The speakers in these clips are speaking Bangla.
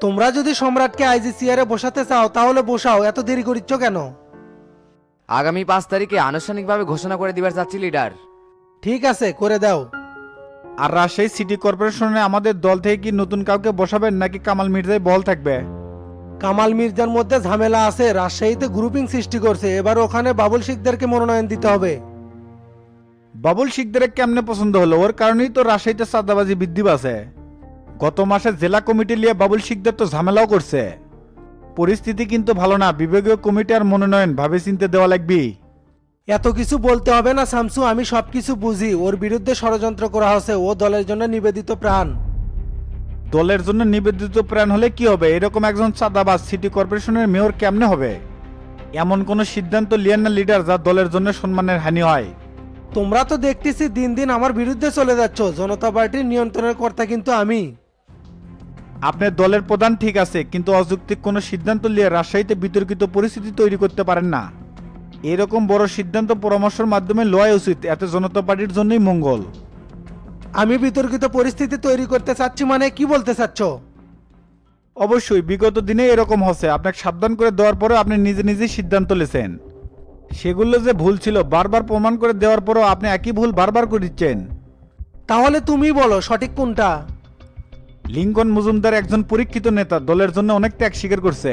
তোমরা যদি সম্রাটকে আইজি চেয়ারে বসাতে চাও তাহলে বসাও, এত দেরি করিচ্ছ কেন? আগামী 5 তারিখে আনুষ্ঠানিকভাবে ঘোষণা করে দিবার চাচ্ছি লিডার। ঠিক আছে, করে দাও। আর রাজশাহী সিটি কর্পোরেশনে আমাদের দল থেকে কি নতুন কাউকে বসাবেন নাকি কামাল মির্জাই বল থাকবে? কামাল মির্জার মধ্যে ঝামেলা আছে, রাজশাহীতে গ্রুপিং সৃষ্টি করছে, এবার ওখানে বাবুল শিকদারকে মনোনয়ন দিতে হবে। বাবুল শিকদারের কেমনে পছন্দ হলো? ওর কারণেই তো রাজশাহীতে চাঁদাবাজি বৃদ্ধি পাচ্ছে। গত মাসে জেলা কমিটি নিয়ে বাবুল শিকদার তো ঝামেলাও করছে। পরিস্থিতি কিন্তু ভালো না, বিভাগীয় কমিটি আর মনোনয়ন ভাবে চিনতে দেওয়া লাগবে। এত কিছু বলতে হবে না শামসু, আমি সবকিছু বুঝি। ওর বিরুদ্ধে ষড়যন্ত্র করা হচ্ছে, ও দলের জন্য নিবেদিত প্রাণ। দলের জন্য নিবেদিত প্রাণ হলে কি হবে? এরকম একজন চাঁদাবাজ সিটি কর্পোরেশনের মেয়র কেমনে হবে? এমন কোন সিদ্ধান্ত লিয়েন না লিডার যা দলের জন্য সম্মানের হানি হয়। তোমরা তো দেখতেছি দিন দিন আমার বিরুদ্ধে চলে যাচ্ছ। জনতা পার্টির নিয়ন্ত্রণের কর্তা কিন্তু আমি। আপনার দলের প্রধান ঠিক আছে, কিন্তু অযৌক্তিক কোনো সিদ্ধান্ত নিয়ে রাজশাহীতে বিতর্কিত পরিস্থিতি তৈরি করতে পারেন না। এরকম বড় সিদ্ধান্ত পরামর্শের মাধ্যমে লওয়া উচিত, এতে জনতা পার্টির জন্যই মঙ্গল। আমি বিতর্কিত পরিস্থিতি তৈরি করতে চাচ্ছি মানে কি বলতে চাচ্ছ? অবশ্যই বিগত দিনে এরকম হচ্ছে, আপনাকে সাবধান করে দেওয়ার পরে আপনি নিজে নিজেই সিদ্ধান্ত নিয়েছেন। সেগুলো যে ভুল ছিল বারবার প্রমাণ করে দেওয়ার পরও আপনি একই ভুল বারবার করে দিচ্ছেন। তাহলে তুমি বলো সঠিক কোনটা? লিঙ্কন মজুমদার একজন পরীক্ষিত নেতা, দলের জন্য অনেক ত্যাগ স্বীকার করছে।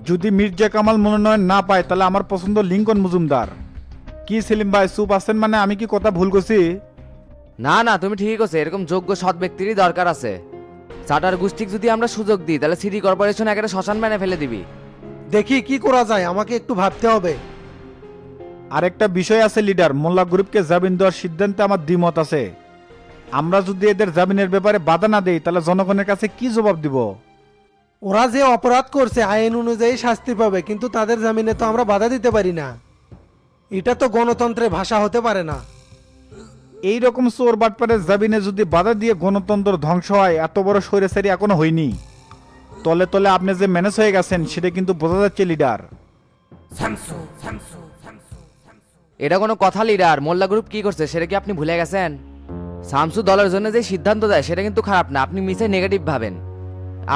যদি মির্জা কামাল মনোনয়ন না পায় তাহলে আমার পছন্দ লিঙ্কন মজুমদার। কি সেলিম ভাই চুপ আছেন মানে? আমি কি কথা ভুল করছি? না না, তুমি ঠিকই করছো, এরকম যোগ্য সৎ ব্যক্তিরই দরকার আছে। চাটার গোষ্ঠীক যদি আমরা সুযোগ দিই তাহলে সিটি কর্পোরেশন একটা শ্মশান বানিয়ে ফেলে দিবি। দেখি কি করা যায়, আমাকে একটু ভাবতে হবে। আরেকটা বিষয় আছে লিডার, মোল্লা গ্রুপকে জামিন দেওয়ার সিদ্ধান্তে আমার দ্বিমত আছে। আমরা যদি এদের জামিনের ব্যাপারে বাধা না দেই তাহলে জনগণের কাছে কি জবাব দিব? ওরা যে অপরাধ করছে আইন অনুযায়ী শাস্তি পাবে, কিন্তু তাদের জামিনে তো আমরা বাধা দিতে পারি না। এটা তো গণতন্ত্রের ভাষা হতে পারে না। এই রকম চোর বাটপারের জামিনে যদি বাধা দিয়ে গণতন্ত্র ধ্বংস হয়, এত বড় স্বৈরাচারী এখনো হয়নি। তলে তলে আপনি যে ম্যানেজ হয়ে গেছেন সেটা কিন্তু বোঝা যাচ্ছে লিডার। এটা কোনো কথা লিডার? মোল্লা গ্রুপ কি করছে সেটা কি আপনি ভুলে গেছেন? শামসু দলের জন্য যে সিদ্ধান্ত দেয় সেটা কিন্তু খারাপ না, আপনি মিসে নেগেটিভ ভাবেন।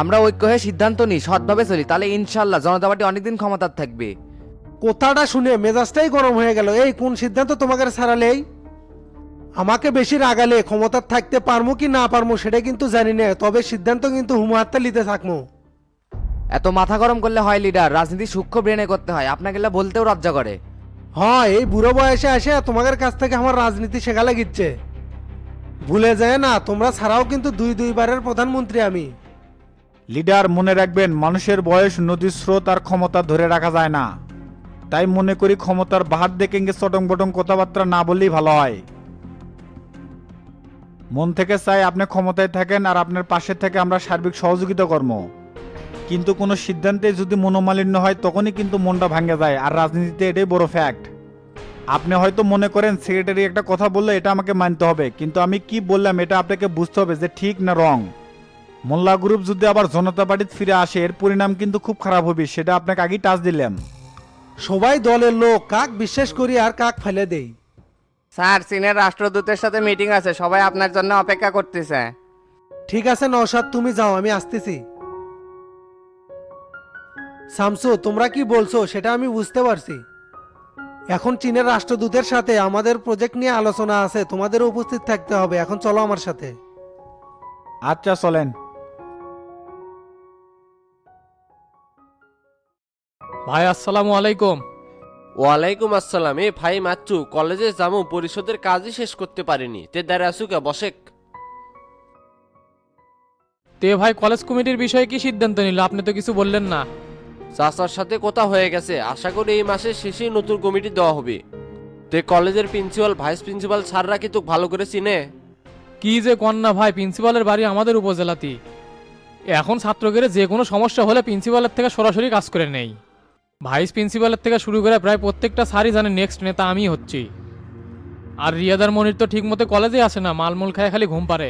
আমরা ঐক্য হয়ে সিদ্ধান্ত নিই, সৎভাবে চলি, তাহলে ইনশাল্লাহ জনতা পার্টি অনেকদিন ক্ষমতার থাকবে। কথাটা শুনে মেজাজটাই গরম হয়ে গেল। এই কোন সিদ্ধান্ত তোমাকে ছাড়ালেই? আমাকে বেশি রাগালে ক্ষমতার থাকতে পারমু কি না পারমু সেটা কিন্তু জানি না, তবে সিদ্ধান্ত কিন্তু হুমহাত্তা নিতে থাকবো। এত মাথা গরম করলে হয় লিডার? রাজনীতি সূক্ষ্ম ব্রেনে করতে হয়, আপনাকে এগুলা বলতেও লজ্জা করে। হ্যাঁ, এই বুড়ো বয়সে এসে তোমাদের কাছ থেকে আমার রাজনীতি শেখা লাগিচ্ছে। ভুলে যায় না, তোমরা ছাড়াও কিন্তু দুইবারের প্রধানমন্ত্রী আমি। লিডার মনে রাখবেন, মানুষের বয়স নদীর স্রোত আর ক্ষমতা ধরে রাখা যায় না। তাই মনে করি ক্ষমতার বাহার দেখে চটং বটং কথাবার্তা না বললেই ভালো হয়। মন থেকে চাই আপনি ক্ষমতায় থাকেন আর আপনার পাশে থেকে আমরা সার্বিক সহযোগিতা কর্ম। কিন্তু কোনো সিদ্ধান্তে যদি মনোমালিন্য হয় তখনই কিন্তু মনটা ভাঙে যায়, আর রাজনীতিতে এটাই বড় ফ্যাক্ট। আপনি হয়তো মনে করেন সেক্রেটারি একটা কথা বললে এটা আমাকে মানতে হবে, কিন্তু আমি কি বললাম এটা আপনাকে বুঝতে হবে যে ঠিক না রং। মোল্লা গ্রুপ যদি আবার জনতা পার্টিতে ফিরে আসে এর পরিণাম কিন্তু খুব খারাপ হবে, সেটা আপনাকে আগেই টাচ দিলাম। সবাই দলের লোক, কাক বিশ্বাস করি আর কাক ফেলে দেই। স্যার, চীনের রাষ্ট্রদূতের সাথে মিটিং আছে, সবাই আপনার জন্য অপেক্ষা করতেছে। ঠিক আছে নওশাদ, তুমি যাও, আমি আসতেছি। শামসু, তোমরা কি বলছো সেটা আমি বুঝতে পারছি। এখন চীনের রাষ্ট্রদূতের সাথে আমাদের প্রজেক্ট নিয়ে আলোচনা আছে, তোমাদেরও উপস্থিত থাকতে হবে। এখন চলো আমার সাথে। আচ্ছা চলেন। ভাই আসসালামু আলাইকুম। ওয়ালাইকুম আসসালাম। এ ভাই মাচ্চু, কলেজে যাবো, পরিষদের কাজই শেষ করতে পারিনি, তে দাঁড়া আসুকা বসেক। তে ভাই কলেজ কমিটির বিষয়ে কি সিদ্ধান্ত নিল? আপনি তো কিছু বললেন না। চাচার সাথে কথা হয়ে গেছে, আশা করি এই মাসের শেষেই নতুন কমিটি দেওয়া হবে। তে কলেজের প্রিন্সিপাল ভাইস প্রিন্সিপাল স্যাররা কি তোকে ভালো করে চিনে? কি যে কন্যা ভাই, প্রিন্সিপালের বাড়ি আমাদের উপজেলাতে। এখন ছাত্রদের যে কোনো সমস্যা হলে প্রিন্সিপালের থেকে সরাসরি কাজ করে নেই। ভাইস প্রিন্সিপালের থেকে শুরু করে প্রায় প্রত্যেকটা স্যারই জানে নেক্সট নেতা আমি হচ্ছি। আর রিয়াদার মনির তো ঠিক মতো কলেজে আসে না, মালমূল খায় খালি ঘুম পারে।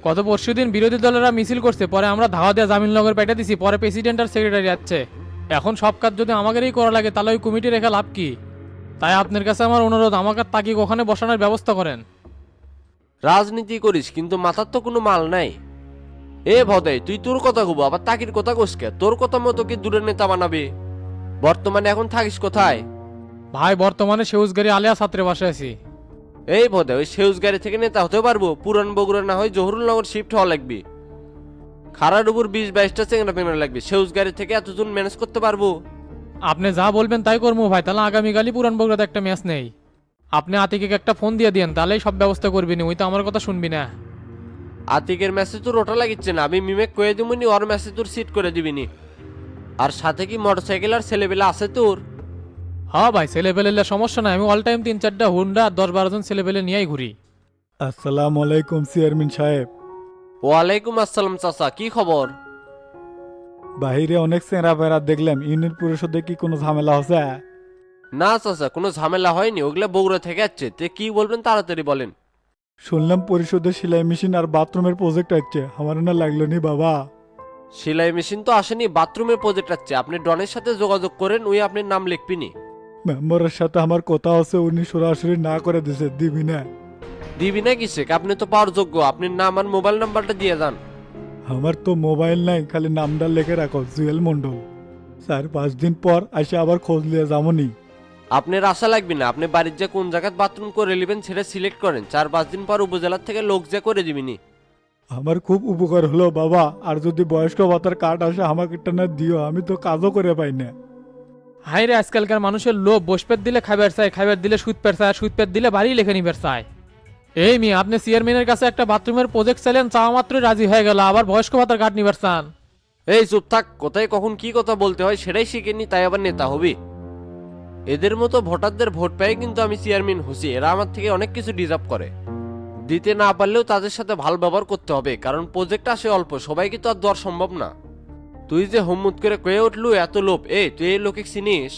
গত পরশুদিন বিরোধী দলেরা মিছিল করছে, পরে আমরা ধাওয়া দেওয়া জামিননগর পেটে দিছি, পরে প্রেসিডেন্ট আর সেক্রেটারি যাচ্ছে। এখন সব কাজ যদি আমাদেরই করা লাগে তাহলে ওই কমিটি রেখে লাভ কি? তাই আপনার কাছে আমার অনুরোধ, আমাকে তাকে ওখানে বসানোর ব্যবস্থা করেন। রাজনীতি করিস কিন্তু মাথার তো কোনো মাল নাই। এ ভদাই, তুই তোর কথা কব আবার তাকির কথা কোসকে? তোর কথা মতো কি দূরের নেতা বানাবি? বর্তমানে এখন থাকিস কোথায়? ভাই বর্তমানে সেউজগাড়ি আলিয়া ছাত্রে বাসে আছি। এই ভদাই, ওই সেউজ গাড়ি থেকে নেতা হতে পারবো? পুরান বগুড়া না হয় জহুরুলনগর শিফট হওয়া লাগবে। খারার উপর 20-22টা চেংড়া পেংড়া লাগবে, সেউজ গাড়ি থেকে এতজন ম্যানেজ করতে পারবো? আপনি যা বলবেন তাই করবো ভাই, তাহলে আগামীকালই পুরান বগুড়াতে একটা ম্যাচ নেই। আপনি আতিকে একটা ফোন দিয়ে দিন, তাহলেই সব ব্যবস্থা করবি না, ওই তো আমার কথা শুনবি না। আতিকের ম্যাসেজ তোর ওটা লাগিচ্ছে না, আমি মিমেক কয়ে দিবনি, ওর ম্যাসেজ তোর সিট করে দিবিনি। আর সাথে কি মোটরসাইকেল আর ছেলেবেলা আছে তোর? হ্যাঁ ভাই, ছেলে পেলে সমস্যা নাই, আমি অল টাইম 3-4টা হুন্ডা আর 10-12 জন ছেলে পেলে নিয়েই ঘুরি। আসসালামু আলাইকুম চেয়ারম্যান সাহেব। ওয়ালাইকুম আসসালাম চাচা, কি খবর? বাহিরে অনেক চেঁড়া পেঁড়া দেখলাম, ইউনিয়ন পরিষদে কি কোনো ঝামেলা হচ্ছে? না চাচা, কোনো ঝামেলা হয়নি, ওগুলা বগুড়া থেকে আসছে। তে কি বলবেন তাড়াতাড়ি বলেন। শুনলাম পরিষদের সেলাই মেশিন আর বাথরুমের প্রজেক্ট আসছে, আমার না লাগলো নি বাবা। সেলাই মেশিন তো আসেনি, বাথরুমের প্রজেক্ট আসছে। আপনি ডনের সাথে যোগাযোগ করেন, ওই আপনার নাম লিখবিনি। মেম্বারের সাথে আমার কথা আছে, উনি সরাসরি না করে দিছে, দিবি না? দিবি না কিসে? আপনি তো পাওয়ার যোগ্য, আপনি নাম আর মোবাইল নাম্বারটা দিয়ে যান। আমার তো মোবাইল নাই, খালি নামটা লিখে রাখো, জুয়েল মন্ডল। 4-5 দিন পর এসে আবার খোঁজ নিয়ে যাবনি। আপনার আশা লাগবে না, আপনি বাড়ির যে কোন জায়গায় বাথরুম করে নেবেন সেটা সিলেক্ট করেন, 4-5 দিন পর উপজেলার থেকে লোক যে করে দিবিনি। আমার খুব উপকার হলো বাবা, আর যদি বয়স্ক ভাতার কার্ড আসে আমাকে একটা না দিও, আমি তো কাজও করে পাই না। হাই রে, আজকালকার মানুষের লোভ, বসপেট দিলে খাবার চায়, খাবার দিলে সুদ পেট চায়, আর সুদ পেট দিলে বাড়ি লেখে নিবার চায়। এই মেয়ে, আপনি চেয়ারম্যানের কাছে একটা বাথরুমের প্রজেক্ট চাইলেন, চাওয়া মাত্রই রাজি হয়ে গেল, আবার বয়স্ক ভাতার কার্ড নিবার চান। এই চুপ থাক, কোথায় কখন কি কথা বলতে হয় সেটাই শিখেনি, তাই আবার নেতা হবি? এদের মতো ভোটারদের ভোট পেয়ে কিন্তু আমি চেয়ারম্যান হচ্ছি, এরা আমার থেকে অনেক কিছু ডিজার্ভ করে। দিতে না পারলেও তাদের সাথে ভালো ব্যবহার করতে হবে, কারণ প্রজেক্ট আসে অল্প, সবাইকে তো আর দেওয়া সম্ভব না। তুই যে হুম্মুত করে কয়ে উঠলু এত লোভ, তুই এই লোকে চিনিস?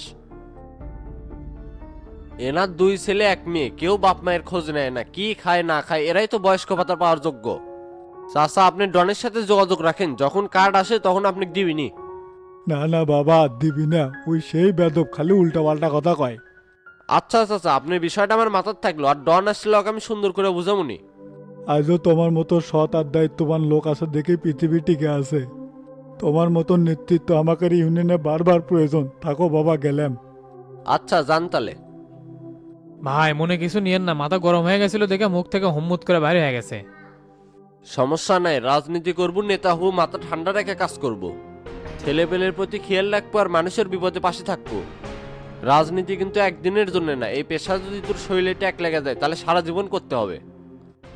এনার 2 ছেলে 1 মেয়ে, কেউ বাপ মায়ের খোঁজ নেয় না, কি খায় না খায়, এরাই তো বয়স্ক ভাতা পাওয়ার যোগ্য। চাচা, আপনি ডনের সাথে যোগাযোগ রাখেন, যখন কার্ড আসে তখন আপনি দিবিনি। না না বাবা, দিবি না, ওই সেই বেদব খালি উল্টা পাল্টা কথা কয়। আচ্ছা চাচা, আপনার বিষয়টা আমার মাথার থাকলো, আর ডন আসলে ওকে আমি সুন্দর করে বুঝামুনি। আজও তোমার মতো সৎ আর দায়িত্ববান লোক আছে দেখেই পৃথিবী টিকে আছে। তোমার মতো নেতৃত্ব আমাদের ইউনিয়নে বারবার প্রয়োজন। থাকো বাবা, গেলাম। আচ্ছা, জানতালে। ভাই মনে কিছু নিয়েন না, মাথা গরম হয়ে গেছিল দেখে মুখ থেকে হুম্মুত করে বাইরে হয়ে গেছে। সমস্যা নাই, রাজনীতি করব, নেতা হবো, মাথা ঠান্ডা রেখে কাজ করব। ছেলেপেলের প্রতি খেয়াল রাখবো আর মানুষের বিপদে পাশে থাকবো। রাজনীতি কিন্তু একদিনের জন্য না, এই পেশা যদি তোর শরীরে ট্যাক লেগে যায় তাহলে সারা জীবন করতে হবে।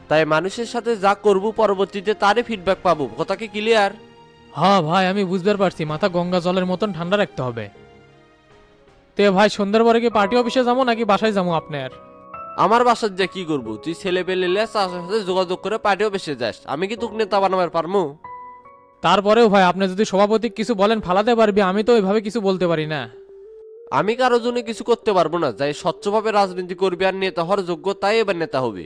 তাই মানুষের সাথে যা করব পরবর্তীতে তারই ফিডব্যাক পাবো, কথা কি ক্লিয়ার? হ্যাঁ ভাই, আমি বুঝতে পারছি, মাথা গঙ্গা জলের মতন ঠান্ডা রাখতে হবে। তে ভাই, সন্ধ্যার পরে কি পার্টি অফিসে যাবো নাকি বাসায় যাবো আপনার? আমার বাসার যা কি করবো? তুই ছেলে পেলে চাষার সাথে যোগাযোগ করে পার্টিও বেসে যাস, আমি কি তোকে নেতা বানাবার পারবো? তারপরেও ভাই, আপনি যদি সভাপতি কিছু বলেন ফালাতে পারবি, আমি তো ওইভাবে কিছু বলতে পারি না। আমি কারো জন্য কিছু করতে পারবো না, যাই স্বচ্ছভাবে রাজনীতি করবি আর নেতা হওয়ার যোগ্য তাই এবার নেতা হবে।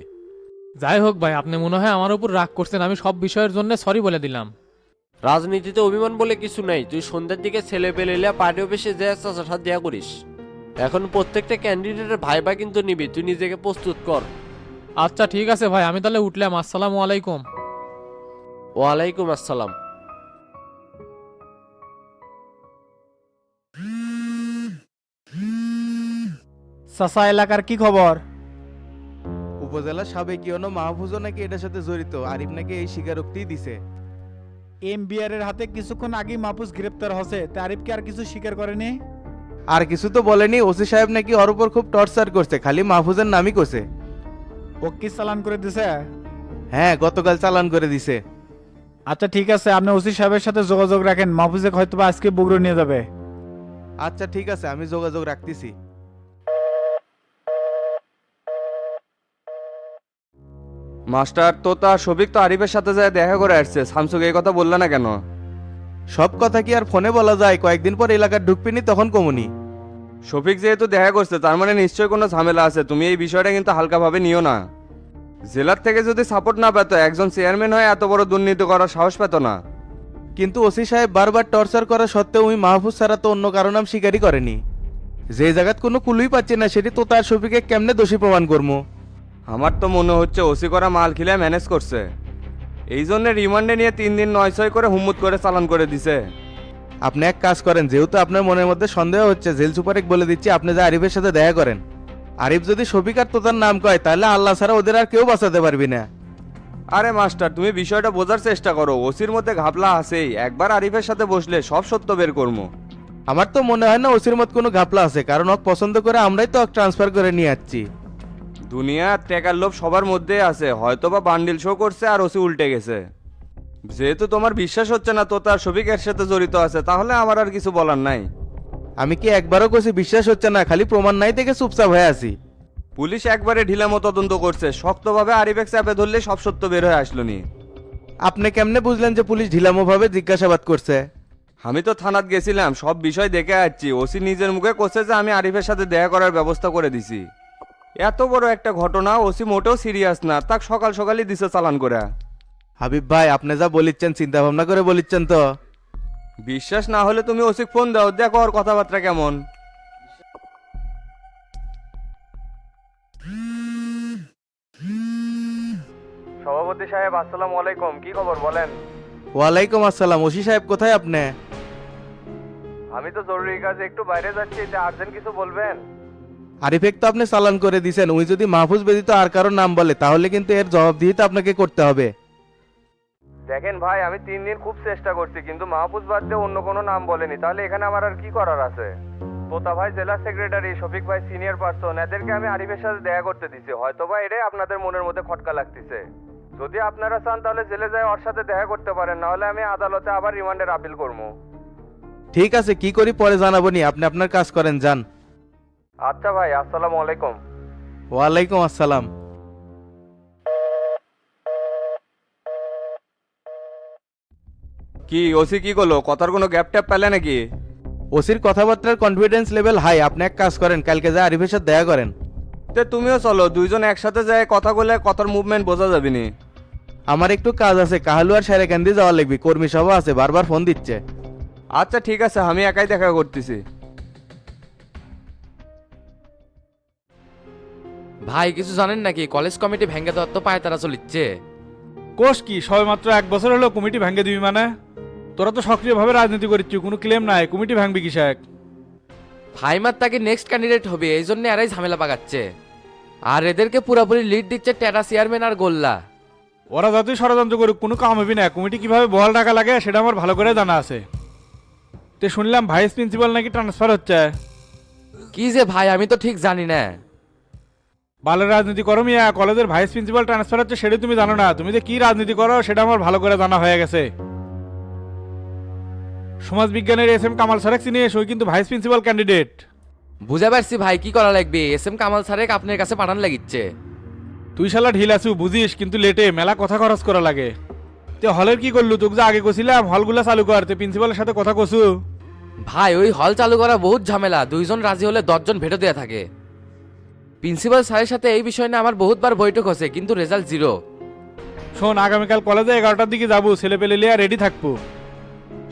যাই হোক ভাই, আপনি মনে হয় আমার উপর রাগ করছেন, আমি সব বিষয়ের জন্য সরি বলে দিলাম। রাজনীতিতে অভিমান বলে কিছু নাই, তুই সন্ধ্যার দিকে ছেলে পেলে পার্টি অফিসে যা চাষার সাথে দেয়া করিস। এখন প্রত্যেকটা ক্যান্ডিডেটের ভাইবা কিন্তু নিবি, তুই নিজেকে প্রস্তুত কর। আচ্ছা ঠিক আছে ভাই, আমি তাহলে উঠলাম। আসসালামু আলাইকুম। ওয়ালাইকুম আসসালাম। চাচা, এলাকার কি খবর? উপজেলা সাবেক ইউনো মাহফুজও নাকি এটার সাথে জড়িত, আরিফ নাকি এই স্বীকারোক্তি দিছে। এমবিআর এর হাতে কিছুক্ষণ আগে মাহফুজ গ্রেপ্তার হচ্ছে, তারিফ কি আর কিছু স্বীকার করেনি? আর কিছু তো বলেনি, ওসি সাহেব নাকি ওর উপর খুব টর্চার করছে, খালি মাহফুজের নামই করছে। ও কি চালান করে দিছে? হ্যাঁ, গতকাল চালান করে দিছে। আচ্ছা ঠিক আছে, আপনি ওসি সাহেবের সাথে যোগাযোগ রাখেন, মাহফুজে হয়তো বা আজকে বগুড়া নিয়ে যাবে। আচ্ছা ঠিক আছে, আমি যোগাযোগ রাখতেছি। মাস্টার তোতা শফিক তো আরিফের সাথে যায় দেখা করে আসছে, শামসুকে এই কথা বললে না কেন? সব কথা কি আর ফোনে বলা যায়? কয়েকদিন পর এলাকার ঢুকপিনি, তখন কমুনি। শফিক যেহেতু দেখা করছে তার মানে নিশ্চয়ই কোনো ঝামেলা আছে, তুমি এই বিষয়টা কিন্তু হালকাভাবে নিও না। জেলার থেকে যদি সাপোর্ট না পেত, একজন চেয়ারম্যান হয়ে এত বড় দুর্নীতি করার সাহস পেত না। কিন্তু ওসি সাহেব বারবার টর্চার করা সত্ত্বেও ওই মাহফুজ ছাড়া তো অন্য কারো নাম স্বীকারই করেনি। যে জায়গাত কোনো কুলুই পাচ্ছে না, সেটি তো তার শফিকে কেমনে দোষী প্রমাণ করবো? আমার তো মনে হচ্ছে ওসি করা মাল খিলে ম্যানেজ করছে। এই জন্য রিমান্ডে নিয়ে 3 দিন 9-6 করে হুম্মুত করে চালান করে দিছে। আপনি এক কাজ করেন, যেহেতু আপনার মনের মধ্যে সন্দেহ হচ্ছে, জেল সুপারেক বলে দিচ্ছি আপনি যে আরিফের সাথে দেখা করেন। আরিফ যদি শফিক আর তোতার নাম কয় তাহলে আল্লাহ ছাড়া ওদের আর কেউ বাঁচাতে পারবি না। আরে মাস্টার, তুমি বিষয়টা বোঝার চেষ্টা করো। ওসির মধ্যে ঘাপলা আছেই, একবার আরিফের সাথে বসলে সব সত্য বের করবো। আমার তো মনে হয় না ওসির মত কোনো ঘাপলা আছে, কারণ ওক পছন্দ করে আমরাই তো ট্রান্সফার করে নিয়ে যাচ্ছি। দুনিয়ার টেকার লোভ সবার মধ্যে আছে, হয়তোবা বান্ডিল শো করছে আর ওসি উল্টে গেছে। যেহেতু তোমার বিশ্বাস হচ্ছে না তো তার শফিক এর সাথে জড়িত আছে, তাহলে আমার আর কিছু বলার নাই। আমি কি একবারও কছি বিশ্বাস হচ্ছে না, খালি প্রমাণ নাই দেখে চুপচাপ হয়ে আছি। পুলিশ একবারে ঢিলামো তদন্ত করছে, শক্তভাবে আরিফেক চাপে ধরলে সব সত্য বের হয়ে আসলো নি। আপনি কেমনে বুঝলেন যে পুলিশ ঢিলামো ভাবে জিজ্ঞাসাবাদ করছে? আমি তো থানাত গেছিলাম, সব বিষয় দেখে আসছি। ওসি নিজের মুখে কোসে যে আমি আরিফের সাথে দেখা করার ব্যবস্থা করে দিছি। এত বড় একটা ঘটনা, ওসি মোটেও সিরিয়াস না, তাক সকাল সকালই দিছে চালান করে। হাবিব ভাই, আপনি যা বলিচ্ছেন চিন্তা ভাবনা করে বলিচ্ছেন তো? বিশ্বাস না হলে তুমি ওসিক ফোন দাও, দেখো ওর কথাবার্তা কেমন। সভাপতি সাহেব, আসসালামু আলাইকুম। কি খবর বলেন? ওয়ালাইকুম আসসালাম। ওসি সাহেব কোথায় আপনি? আমি তো জরুরি কাজে একটু বাইরে যাচ্ছি, এটা আর্জেন্ট কিছু বলবেন? আরিফেক তো আপনি চালান করে দিছেন, ওই যদি মাহফুজ ব্যতীত আর কারোর নাম বলে তাহলে কিন্তু এর জবাবদিহি তো আপনাকে করতে হবে। দেখেন ভাই, আমি 3 দিন খুব চেষ্টা করছি, কিন্তু মাহফুজ বাদ দিয়ে অন্য কোনো নাম বলেনি। তাহলে এখানে আমার আর কি করার আছে? তোতা ভাই জেলা সেক্রেটারি, শফিক ভাই সিনিয়র পার্সন, এদেরকে আমি আরিফের সাথে দেখা করতে দিছি। হয়তোবা এটাই আপনাদের মনের মধ্যে খটকা লাগতেছে। যদি আপনারা চান তাহলে জেলে যায় ওর সাথে দেখা করতে পারেন, নাহলে আমি আদালতে আবার রিমান্ডের আপিল করবো। ঠিক আছে, কি করি পরে জানাবো নি, আপনি আপনার কাজ করেন, যান। আচ্ছা ভাই, আসসালামু আলাইকুম। ওয়ালাইকুম আসসালাম। কি ওসি কি করলো? কথার কোনো গ্যাপ ট্যাপ পেলে নাকি? ওসির কথাবার্তার কনফিডেন্স লেভেল হাই। আপনি এক কাজ করেন, কালকে যা আরিফের সাথে দেখা করেন। তে তুমিও চলো, দুইজন একসাথে যায় কথা বলে কথার মুভমেন্ট বোঝা যাবে নি। আমার একটু কাজ আছে, কাহালু আর সারেকান্দি যাওয়া লাগবে, কর্মী সভা আছে, বারবার ফোন দিচ্ছে। আচ্ছা ঠিক আছে, আমি একাই দেখা করতেছি। ভাই কিছু জানেন নাকি, কলেজ কমিটি ভেঙে দেওয়ার তো পায় তারা চলিচ্ছে। কোষ কি সবে মাত্র 1 বছর হলো কমিটি ভেঙে দিবি মানে? তোরা তো সক্রিয়ভাবে রাজনীতি করছিস, কোনো ক্লেম নাই, কমিটি ভাঙবি কিসেক? ফাইমার তাকে নেক্সট ক্যান্ডিডেট হবে, এই জন্য এরাই ঝামেলা পাকাচ্ছে। আর এদেরকে পুরোপুরি লিড দিচ্ছে টেরা চেয়ারম্যান আর গোল্লা। ওরা যতই ষড়যন্ত্র করুক কোনো কাম হবে না। কমিটি কিভাবে বহাল টাকা লাগে সেটা আমার ভালো করে জানা আছে। তে শুনলাম ভাইস প্রিন্সিপাল নাকি ট্রান্সফার হচ্ছে। কি যে ভাই, আমি তো ঠিক জানি না। ভালো রাজনীতি করো মিয়া, কলেজের ভাইস প্রিন্সিপাল ট্রান্সফার হচ্ছে সেটা তুমি জানো না? তুমি যে কি রাজনীতি করো সেটা আমার ভালো করে জানা হয়ে গেছে। সমাজ বিজ্ঞানের এস এম কামাল সারেক চিনিস? ওই কিন্তু ভাইস প্রিন্সিপাল ক্যান্ডিডেট। বুঝে পারছি ভাই, কি করা লাগবে? এস এম কামাল সারেক আপনার কাছে পাঠান লাগিচ্ছে। তুই শালা ঢিল আছু বুঝিস, কিন্তু লেটে মেলা কথা খরচ করা লাগে। তে হলের কি করলু? তোকে যে আগে কছিলাম হলগুলা চালু করতে, প্রিন্সিপালের সাথে কথা কছু? ভাই ওই হল চালু করা বহুত ঝামেলা, 2 জন রাজি হলে 10 জন ভেটো দেয়া থাকে। প্রিন্সিপাল স্যারের সাথে এই বিষয় নিয়ে আমার বহুতবার বৈঠক হয়েছে, কিন্তু রেজাল্ট 0। শোন, আগামীকাল কলেজে 11টার দিকে যাবো, ছেলে পেলে লিয়া রেডি থাকবো।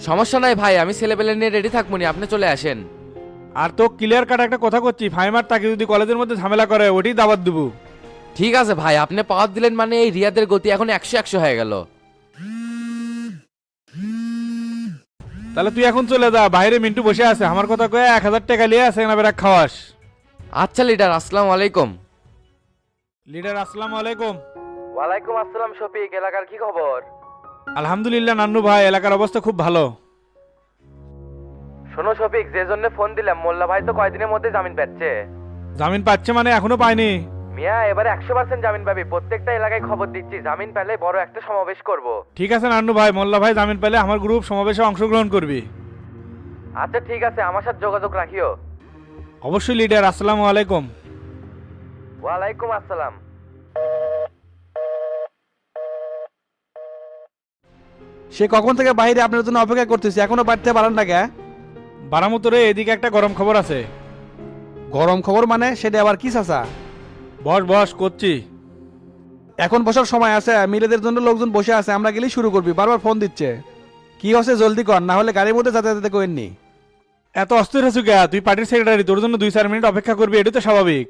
সমস্যা নাই ভাই, আমি ছেলেপেলে নিয়ে রেডি থাকবো নি, আপনি চলে আসেন। আর তো ক্লিয়ার কাট একটা কথা করছি, ফাইমার তাকে যদি কলেজের মধ্যে ঝামেলা করে ওটি দাবাত দেবো। ঠিক আছে ভাই, আপনি পাওয়ার দিলেন মানে এই রিয়াদের গতি এখন 100 হয়ে গেল। তাহলে তুই এখন চলে যা, বাইরে মিন্টু বসে আছে, আমার কথা কয়ে 1000 টাকা লিয়ে আছে না বেড়া খাওয়াস। আচ্ছা লিডার, আসসালামু আলাইকুম। লিডার আসসালামু আলাইকুম। ওয়ালাইকুম আসসালাম শফিক, এলাকার কি খবর? আলহামদুলিল্লাহ নান্নু ভাই, এলাকার অবস্থা খুব ভালো। শোনো শফিক, যে জন্য ফোন দিলাম, মোল্লা ভাই তো কয়দিনের মধ্যে জামিন পাচ্ছে। জামিন পাচ্ছে মানে? এখনো পায়নি। মিয়া এবারে 100% জামিন পাবি, প্রত্যেকটা এলাকায় খবর দিচ্ছি, জামিন পেলে বড় একটা সমাবেশ করব। ঠিক আছে নান্নু ভাই, মোল্লা ভাই জামিন পেলে আমার গ্রুপ সমাবেশে অংশগ্রহণ করবি। আচ্ছা ঠিক আছে, আমার সাথে যোগাযোগ রাখিও। অবশ্যই লিডার, আসসালামু আলাইকুম। ওয়ালাইকুম আসসালাম। সে কখন থেকে বাইরে আপনার জন্য অপেক্ষা করতেছি, এখনো বাড়তে পারেন না কে? বারামুতরে এদিকে একটা গরম খবর আছে। গরম খবর মানে? সেটা আবার কি চাচা? বস বস করছি। এখন বসার সময় আছে? মিলেদের জন্য লোকজন বসে আছে, আমরা গেলেই শুরু করবি, বারবার ফোন দিচ্ছে। কি হচ্ছে জলদি কর, না হলে গাড়ির মধ্যে যাতায়াতে করেননি। এত অস্থির হয়েছু কে? তুই পার্টির সেক্রেটারি, তোর জন্য 2-4 মিনিট অপেক্ষা করবি, এটা তো স্বাভাবিক।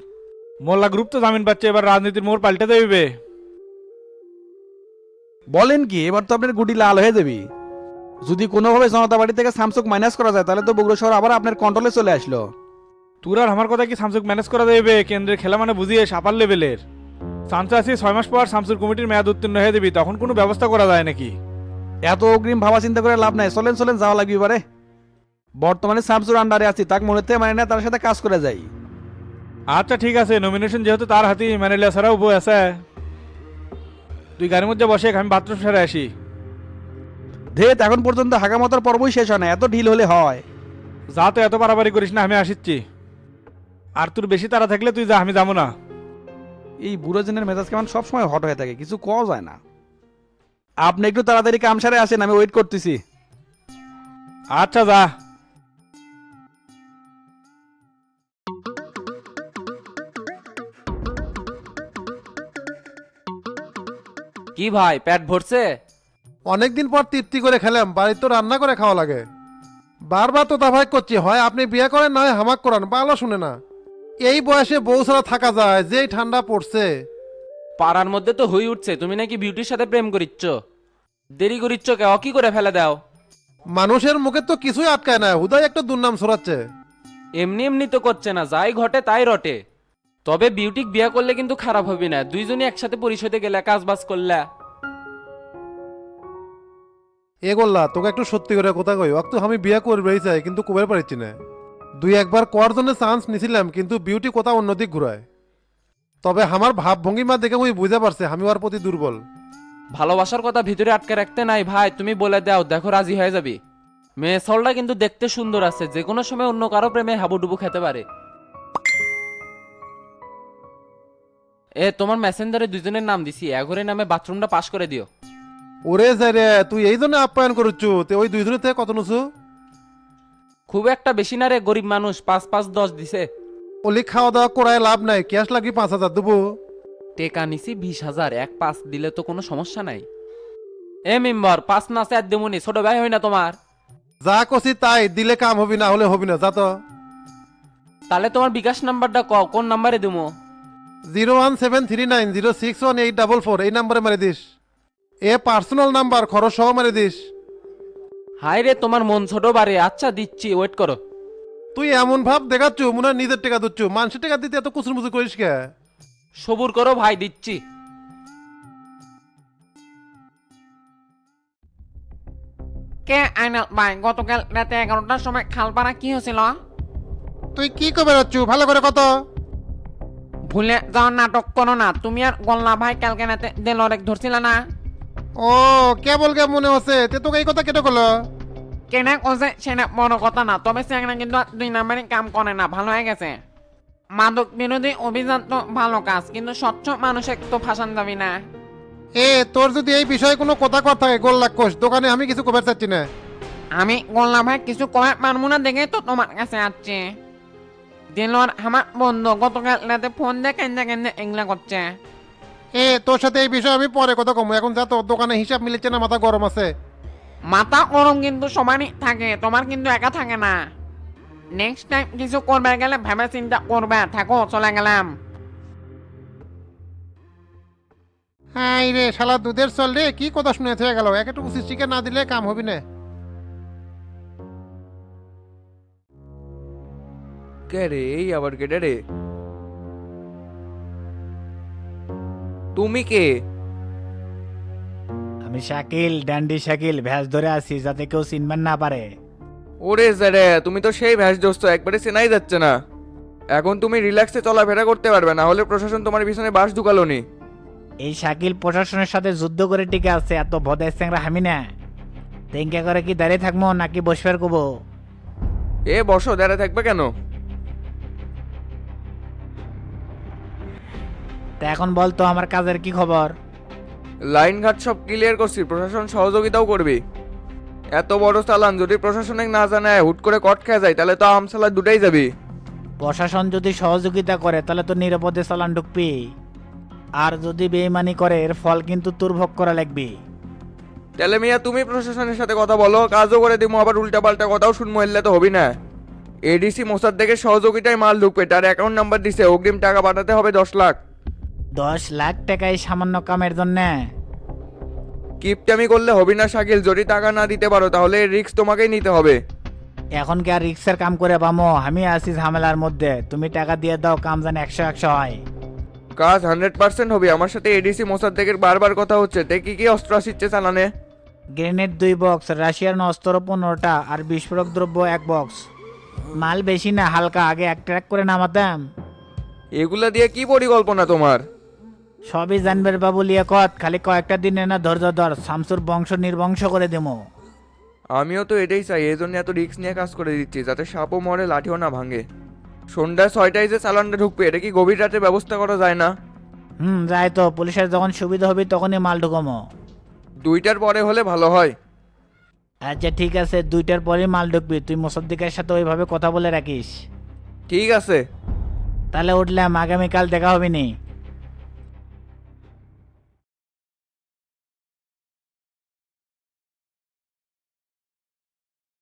মোল্লা গ্রুপ তো জামিন পাচ্ছে, এবার রাজনীতির মোড় পাল্টে দেবে। বলেন কি, এবার তো আপনার গুটি লাল হয়ে যাবি। যদি কোনোভাবে জনতা পার্টি থেকে স্যামসুং মাইনাস করা যায় তাহলে তো বগুড়া শহর আবার আপনার কন্ট্রোলে চলে আসলো। তোর আর আমার কথা কি স্যামসুং ম্যানেজ করা যাবে? কেন্দ্রের খেলা মানে বুঝিয়ে সাপার লেভেলের। চান্স আছে 6 মাস পর শামসুর কমিটির মেয়াদ উত্তীর্ণ হয়ে দেবি, তখন কোনো ব্যবস্থা করা যায় নাকি? এত অগ্রিম ভাবা চিন্তা করে লাভ নাই, চলেন চলেন যাওয়া লাগবে এবারে। বর্তমানে শামসুর আন্ডারে আছি, তাক মনে থেকে মানে না তার সাথে কাজ করে যাই। আচ্ছা ঠিক আছে, নমিনেশন যেহেতু তার হাতেই মানে লিয়া ছাড়া উপায় আছে। তুই গাড়ির মধ্যে বসে আমি বাথরুম সেরে আসি। ধেত এখন পর্যন্ত হাগামতার পর্বই শেষ হয় না, এত ঢিল হলে হয়? যা তো এত বাড়াবাড়ি করিস না, আমি আসিচ্ছি। আর তোর বেশি তাড়া থাকলে তুই যা, আমি যাবো না। এই বুড়ো জনের মেজাজ কেমন সবসময় হট হয়ে থাকে, কিছু কওয়া যায় না। আপনি একটু তাড়াতাড়ি কাম সারে আসেন, আমি ওয়েট করতেছি। আচ্ছা যা। কি ভাই পেট ভরছে? অনেকদিন পর তৃপ্তি করে খেলাম, বাড়িতে তো রান্না করে খাওয়া লাগে। বারবার তো তাভাই করছি, হয় আপনি বিয়ে করেন না হয় হামাক করান, ভালো শুনে না। এই বয়সে বউ ছাড়া থাকা যায়, যেই ঠান্ডা পড়ছে। পাড়ার মধ্যে তো হই উঠছে তুমি নাকি বিউটির সাথে প্রেম করিচ্ছ। দেরি করিচ্ছ কে? কি করে ফেলে দাও? মানুষের মুখে তো কিছুই আটকায় না, হুদাই একটা দুর্নাম ছড়াচ্ছে। এমনি এমনি তো করছে না, যাই ঘটে তাই রটে। তবে বিউটিক বিয়ে করলে কিন্তু খারাপ হবে না, দুইজনই একসাথে পরিষদে গেলে কাজ বাজ করলে। এ গোল্লা তোকে একটু সত্যি করে কথা কই, তো আমি বিয়ে করবেই চাই কিন্তু কবে পারছি না। দুই একবার কর জন্য চান্স নিছিলাম, কিন্তু বিউটি কথা অন্যদিক ঘুরায়। তবে আমার ভাব ভঙ্গিমা দেখে আমি বুঝতে পারছি আমি ওর প্রতি দুর্বল। ভালোবাসার কথা ভিতরে আটকে রাখতে নাই ভাই, তুমি বলে দাও, দেখো রাজি হয়ে যাবি। মেয়ে সলটা কিন্তু দেখতে সুন্দর আছে, যে কোনো সময় অন্য কারো প্রেমে হাবুডুবু খেতে পারে। এ তোমার মেসেঞ্জারে দুইজনের নাম দিছি, এগোরে নামে বাথরুমটা পাস করে দিও। ওরে যাই রে, তুই এই জন্য আপ্যায়ন করছু, তে ওই দুইজনের থেকে কত নুছু? খুব একটা বেশি না রে, গরিব মানুষ, 5-5-10 দিছে। ওলি খাওয়া দাওয়া করায় লাভ নাই, ক্যাশ লাগি 5,000 দেবো। টেকা নিছি 20,000, এক 5 দিলে তো কোনো সমস্যা নাই। এ মেম্বার 5 না 4 দেমুনি, ছোট ভাই হয় না তোমার? যা করছি তাই দিলে কাম হবি, না হলে হবি না, যা তো। তাহলে তোমার বিকাশ নাম্বারটা কোন নাম্বারে দেবো? 01739061844 এই নাম্বারে মারি দিস। এ পার্সোনাল নাম্বার, খরচ সহ মারি দিস। হাই রে, তোমার মন ছোট বাড়ে। আচ্ছা দিচ্ছি, ওয়েট করো। তুই এমন ভাব দেখাচ্ছু মনে হয় নিজের টাকা দিচ্ছু, মানুষের টাকা দিতে এত কুচুর মুচুর করিস কে? সবুর করো ভাই, দিচ্ছি। কে আইনাল ভাই, গতকাল রাতে 11টার সময় খালপাড়া কি হয়েছিল? তুই কি কবে যাচ্ছু ভালো করে কত? ভুলে যাওয়ার নাটক করো না। তুমি আর গোল্লা ভাই কালকে রাতে দেলরেক ধরছিল না? ও কেবল কে মনে হচ্ছে, তে তোকে এই কথা কেটে করলো? কেনা কোসে সেটা বড় কথা না, তবে সেখানে কিন্তু আর 2 নাম্বারে কাম করে না, ভালো হয়ে গেছে। মাদক বিরোধী অভিযান তো ভালো কাজ, কিন্তু স্বচ্ছ মানুষের তো ফাঁসান যাবি না। এ তোর যদি এই বিষয়ে কোনো কথা থাকে গোল লাখ কোষ, দোকানে আমি কিছু কবে চাচ্ছি না। আমি গোল্লা ভাই কিছু কমে পারবো না দেখে তো তোমার কাছে আসছে। দিলর আমার বন্ধু গতকাল রাতে ফোন দিয়ে কেন্দে কেন্দে এগুলা করছে। এ তোর সাথে এই বিষয়ে আমি পরে কথা কমু, এখন যা, তোর দোকানে হিসাব মিলেছে না, মাথা গরম আছে। মাথা গরম কিন্তু সবারই থাকে, তোমার কিন্তু একা থাকে না। নেক্সট টাইম কিছু করবে গেলে ভেবে চিন্তা করবে। থাকো, চলে গেলাম। হাই রে শালা দুধের চল রে, কি কথা শুনে থেকে গেল, একটু সিস্টিকে না দিলে কাম হবি না। কে রে, এই আবার কেটে রে? তুমি কে? আমি শাকিল, ডান্ডি শাকিল, ভ্যাস ধরে আছি যাতে কেউ চিনবেন না পারে। ওরে স্যারে, তুমি তো সেই ভ্যাস দোস্ত, একবারে চেনাই যাচ্ছে না। এখন তুমি রিল্যাক্সে চলাফেরা করতে পারবে না, হলে প্রশাসন তোমার পিছনে বাস ঢুকালো নি। এই শাকিল প্রশাসনের সাথে যুদ্ধ করে টিকে আছে, এত ভদায় স্যাংরা হামি না। তেঙ্কা করে কি দাঁড়িয়ে থাকবো নাকি বসবার কবো? এ বসো, দাঁড়ায় থাকবে কেন? তা এখন বল তো আমার কাজের কি খবর? লাইন ঘাট সব ক্লিয়ার করছি, প্রশাসন সহযোগিতাও করবে। এত বড় চালান যদি প্রশাসনিক না জানায় হুট করে কট খেয়ে যায় তাহলে তো আমসালা দুটাই যাবে। প্রশাসন যদি সহযোগিতা করে তাহলে তো নিরাপদে চালান ঢুকবি, আর যদি বেইমানি করে এর ফল কিন্তু তোর ভোগ করা লাগবে। তাহলে মিয়া তুমি প্রশাসনের সাথে কথা বলো, কাজও করে দিমো, আবার উল্টা পাল্টা কথাও শুনবো, এলে তো হবি না। এডিসি মোসাদ থেকে সহযোগিতায় মাল ঢুকবে, তার অ্যাকাউন্ট নাম্বার দিছে, অগ্রিম টাকা পাঠাতে হবে 10 লাখ। 10 লাখ টাকায় সামান্য কামের জন্য? কিপটামি করলে হবি না শাকিল, যদি টাকা না দিতে পারো তাহলে রিস্ক তোমাকেই নিতে হবে। এখন কি আর রিক্সের কাম করে পামো? আমি আছি ঝামেলার মধ্যে, তুমি টাকা দিয়ে দাও, কাম জানি 100-100 হয়। কাজ 100% হবে। আমার সাথে এডিসি মোসাদ্দেকের বারবার কথা হচ্ছে, তে কি কি অস্ত্র আসছে চালানে? গ্রেনেড 2 বক্স, রাশিয়ান অস্ত্র 15টা, আর বিস্ফোরক দ্রব্য 1 বক্স। মাল বেশি না, হালকা, আগে এক ট্র্যাক করে নামাতাম। এগুলা দিয়ে কি পরিকল্পনা তোমার? সবই জানবের বাবু লিয়ে কত, খালি কয়েকটা দিনে না ধৈর্য ধর, শামসুর বংশ নির্বংশ করে দেবো। আমিও তো এটাই চাই, এই জন্য এত রিস্ক নিয়ে কাজ করে দিচ্ছি, যাতে সাপও মরে লাঠিও না ভাঙে। সন্ধ্যা 6টায় যে চালানটা ঢুকবে, এটা কি গভীর রাতে ব্যবস্থা করা যায় না? যাই তো, পুলিশের যখন সুবিধা হবে তখনই মাল ঢুকমো। 2টার পরে হলে ভালো হয়। আচ্ছা ঠিক আছে, 2টার পরেই মাল ঢুকবি, তুই মোসাদ্দিকের সাথে ওইভাবে কথা বলে রাখিস। ঠিক আছে। তাহলে উঠলাম, আগামীকাল দেখা হবে নি।